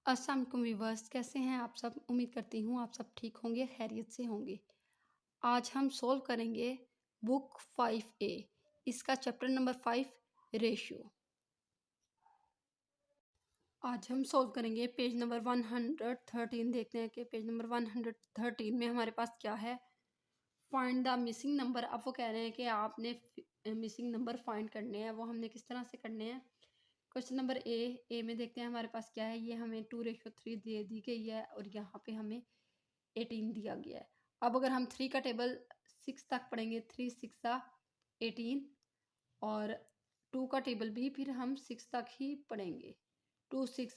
अस्सलाम वालेकुम व्यूअर्स, कैसे हैं आप सब? उम्मीद करती हूँ आप सब ठीक होंगे, खैरियत से होंगे। आज हम सॉल्व करेंगे बुक 5A, इसका चैप्टर नंबर 5 रेशियो। आज हम सॉल्व करेंगे पेज नंबर 113। देखते हैं कि पेज नंबर 113 में हमारे पास क्या है। Find the missing number. अब वो कह रहे हैं कि आपने मिसिंग नंबर फाइंड करने हैं। वो हमने किस तरह से करने हैं? क्वेश्चन नंबर ए में देखते हैं हमारे पास क्या है। ये हमें 2:3 दे दी गई है और यहाँ पे हमें 18 दिया गया है। अब अगर हम 3 का टेबल 6 तक पढ़ेंगे, 3 6 18, और 2 का टेबल भी फिर हम 6 तक ही पढ़ेंगे। 2 6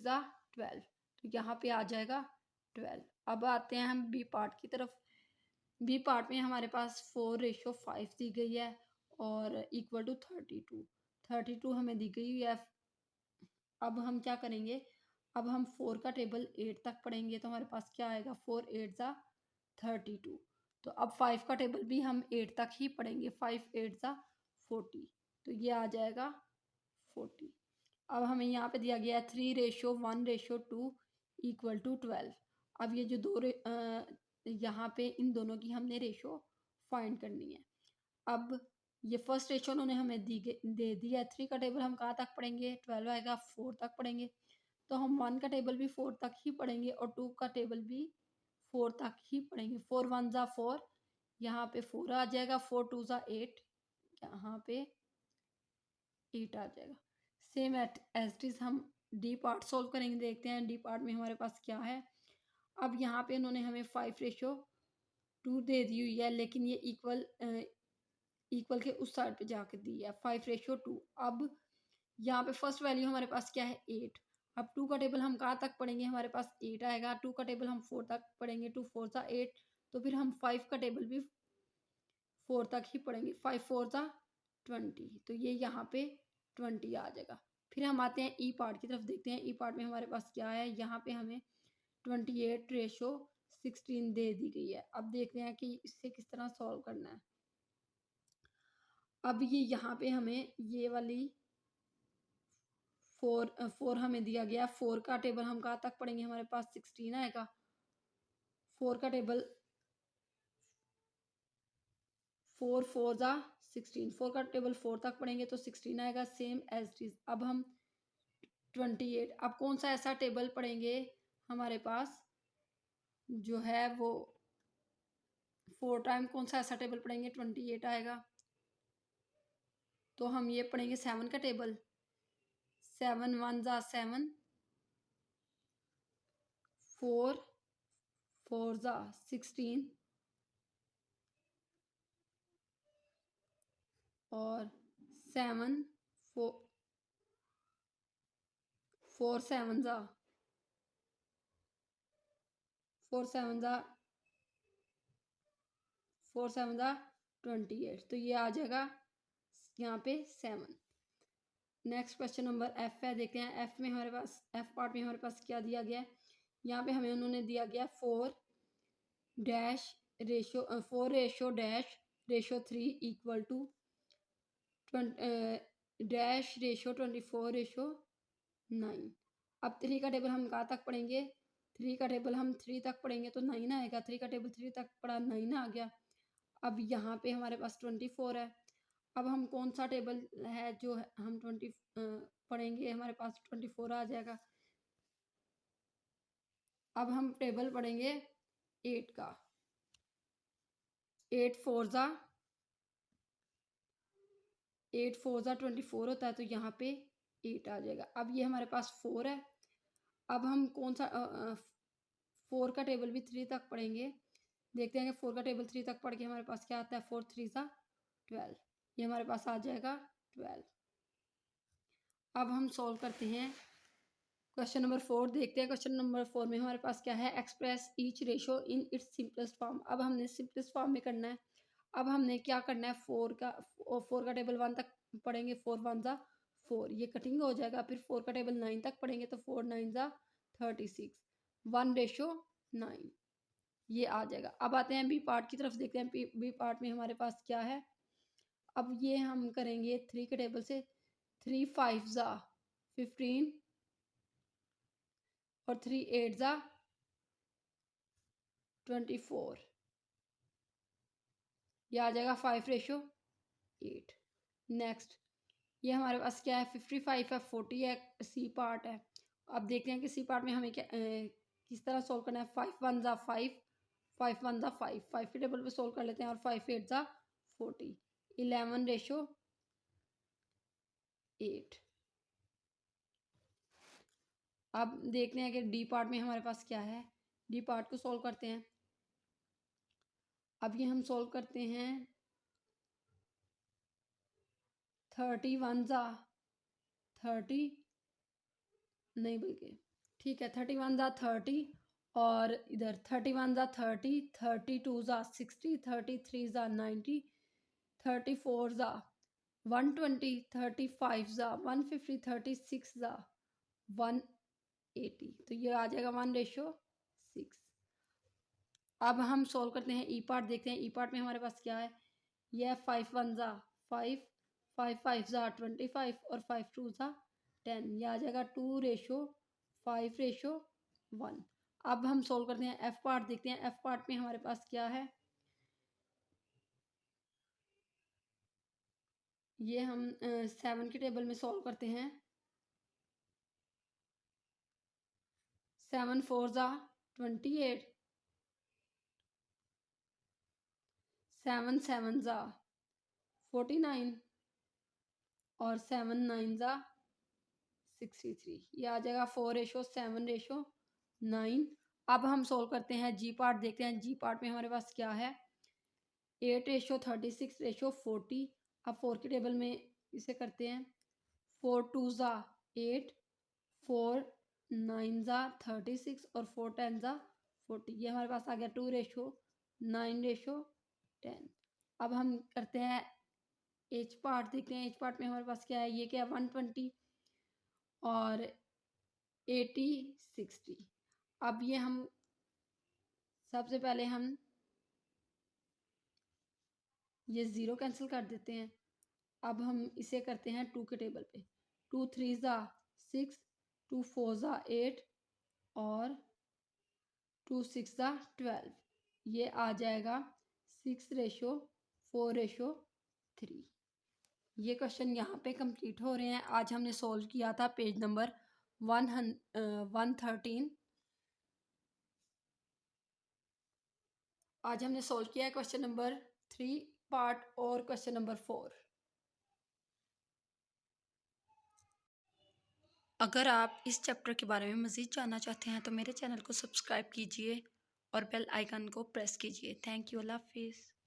12, तो यहाँ पे आ जाएगा 12। अब आते हैं हम बी पार्ट की तरफ। बी पार्ट में हमारे पास 4:5 दी गई है और इक्वल टू 32 हमें दी गई है। अब हम क्या करेंगे? अब हम 4 का टेबल 8 तक पढ़ेंगे तो हमारे पास क्या आएगा? 4 8 32। तो अब 5 का टेबल भी हम 8 तक ही पढ़ेंगे। 5 8 40, तो ये आ जाएगा 40। अब हमें यहाँ पे दिया गया है 3:1:2 इक्वल टू 12। अब ये जो यहाँ पे इन दोनों की हमने रेशो फाइंड करनी है। अब ये फर्स्ट रेशो उन्होंने हमें दे दिया है। 3 का टेबल हम कहाँ तक पढ़ेंगे? 12 आएगा, 4 तक पढ़ेंगे। तो हम 1 का टेबल भी 4 तक ही पढ़ेंगे और 2 का टेबल भी 4 तक ही पढ़ेंगे। 4 1 4, यहाँ पे 4 आ जाएगा। 4 2 8, यहाँ पे 8 आ जाएगा। सेम एज इट इज हम डी पार्ट सोल्व करेंगे। देखते हैं डी पार्ट में हमारे पास क्या है। अब यहाँ पे उन्होंने हमें 5:2 दे दी हुई है, लेकिन ये इक्वल के उस साइड पे जाके दी है 5:2। अब यहाँ पे फर्स्ट वैल्यू हमारे पास क्या है? 8। अब 2 का टेबल हम कहाँ तक पढ़ेंगे? हमारे पास 8 आएगा। 2 का टेबल हम 4 तक पढ़ेंगे। 2 4 8, तो फिर हम 5 का टेबल भी 4 तक ही पढ़ेंगे। 5 4 20, तो ये यहाँ पे 20 आ जाएगा। फिर हम आते हैं ई पार्ट की तरफ। देखते हैं ई पार्ट में हमारे पास क्या है। यहाँ पे हमें 28:16 दे दी गई है। अब देखते हैं कि इससे किस तरह सॉल्व करना है। अब ये यहाँ पे हमें ये वाली 4 हमें दिया गया। 4 का टेबल हम कहाँ तक पढ़ेंगे? हमारे पास 16 आएगा। 4 का टेबल 4 4 16, 4 का टेबल 4 तक पढ़ेंगे तो 16 आएगा। Same as it is. अब हम 28, अब कौन सा ऐसा टेबल पढ़ेंगे हमारे पास जो है वो 4 टाइम? कौन सा ऐसा टेबल पढ़ेंगे? 28 आएगा। तो हम ये पढ़ेंगे 7 का टेबल। 7 1 7, 4 4 16, और 7 4 4 7 4 7 4 7 28, तो ये आ जाएगा यहाँ पे 7। नेक्स्ट क्वेश्चन नंबर एफ है। देखते हैं एफ में हमारे पास, एफ पार्ट में हमारे पास क्या दिया गया है। यहाँ पे हमें उन्होंने दिया गया 4 dash ratio 4:3 equal to dash ratio 24:9। अब 3 का टेबल हम कहाँ तक पढ़ेंगे? 3 का टेबल हम 3 तक पढ़ेंगे तो 9 आएगा। 3 का टेबल 3 तक पढ़ा, 9 आ गया। अब यहाँ पे हमारे पास 24 है। अब हम कौन सा टेबल है जो हम 20 पढ़ेंगे? हमारे पास 24 आ जाएगा। अब हम टेबल पढ़ेंगे 8 का। 8 4 24 होता है, तो यहाँ पे 8 आ जाएगा। अब ये हमारे पास 4 है। अब हम कौन सा 4 का टेबल भी 3 तक पढ़ेंगे। देखते हैं कि 4 का टेबल 3 तक पढ़ के हमारे पास क्या आता है। 4 3 12, ये हमारे पास आ जाएगा 12। अब हम सॉल्व करते हैं क्वेश्चन नंबर 4। देखते हैं क्वेश्चन नंबर 4 में हमारे पास क्या है। Express each ratio in its simplest form. अब हमने सिंपलेस्ट फॉर्म में करना है। अब हमने क्या करना है? 4 का टेबल 1 तक पढ़ेंगे। 4 1 4, ये कटिंग हो जाएगा। फिर 4 का टेबल 9 तक पढ़ेंगे तो 4 9 36, 1:9, ये आ जाएगा। अब आते हैं बी पार्ट की तरफ। देखते हैं बी पार्ट में हमारे पास क्या है। अब ये हम करेंगे 3 के टेबल से। 3 5 15, और 3 8 ज़ा 24, ये आ जाएगा 5:8। नेक्स्ट ये हमारे पास क्या है, 55 है, 40 है, सी पार्ट है। अब देखते हैं कि सी पार्ट में हमें क्या किस तरह सोल्व करना है। 5 1 ज़ा 5, 5 1 ज़ा 5, 5 के टेबल पे सोल्व कर लेते हैं। और 5 8 ज़ा 40, 11:8। अब देखते हैं कि डी पार्ट में हमारे पास क्या है। डी पार्ट को सोल्व करते हैं। अब ये हम सोल्व करते हैं। 30 1 ज़ा 30, नहीं बल्कि ठीक है, 31 ज़ा 30, और इधर 31 ज़ा 30, 32 ज़ा 60, 33 ज़ा 90, 34 ज़ा 120, 35 ज़ा 150, 36 ज़ा 180। तो ये आ जाएगा 1:6। अब हम सोल्व करते हैं ई पार्ट, देखते हैं ई पार्ट में हमारे पास क्या है। यह 5 1 ज़ा 5, 5 5 ज़ा 25, और 5 2 ज़ा 10। यह आ जाएगा 2:5:1। अब हम सोल्व करते हैं एफ पार्ट, देखते हैं एफ पार्ट में हमारे पास क्या है। ये हम 7 के टेबल में सोल्व करते हैं। 7 4 ज़ा 28, 7 7 ज़ा 49, और 7 9 ज़ा 63। ये आ जाएगा 4:7:9। अब हम सोल्व करते हैं जी पार्ट, देखते हैं जी पार्ट में हमारे पास क्या है। 8:36:40। अब 4 के टेबल में इसे करते हैं। 4 2 ज़ा 8, 4 9 ज़ा 36, और 4 10 ज़ा 40। ये हमारे पास आ गया 2:9:10। अब हम करते हैं एच पार्ट, देखते हैं एच पार्ट में हमारे पास क्या है। ये क्या है, 120 और 80 60। अब ये हम सबसे पहले हम ये ज़ीरो कैंसिल कर देते हैं। अब हम इसे करते हैं 2 के टेबल पे। 2 3 ज़ा 6, 2 4 ज़ा 8, और 2 6 ज़ा 12। ये आ जाएगा 6:4:3। ये क्वेश्चन यहाँ पे कंप्लीट हो रहे हैं। आज हमने सोल्व किया था पेज नंबर 113। आज हमने सोल्व किया है क्वेश्चन नंबर 3 पार्ट और क्वेश्चन नंबर 4। अगर आप इस चैप्टर के बारे में मज़ीद जानना चाहते हैं तो मेरे चैनल को सब्सक्राइब कीजिए और बेल आइकन को प्रेस कीजिए। Thank you. अल्लाह हाफिज़।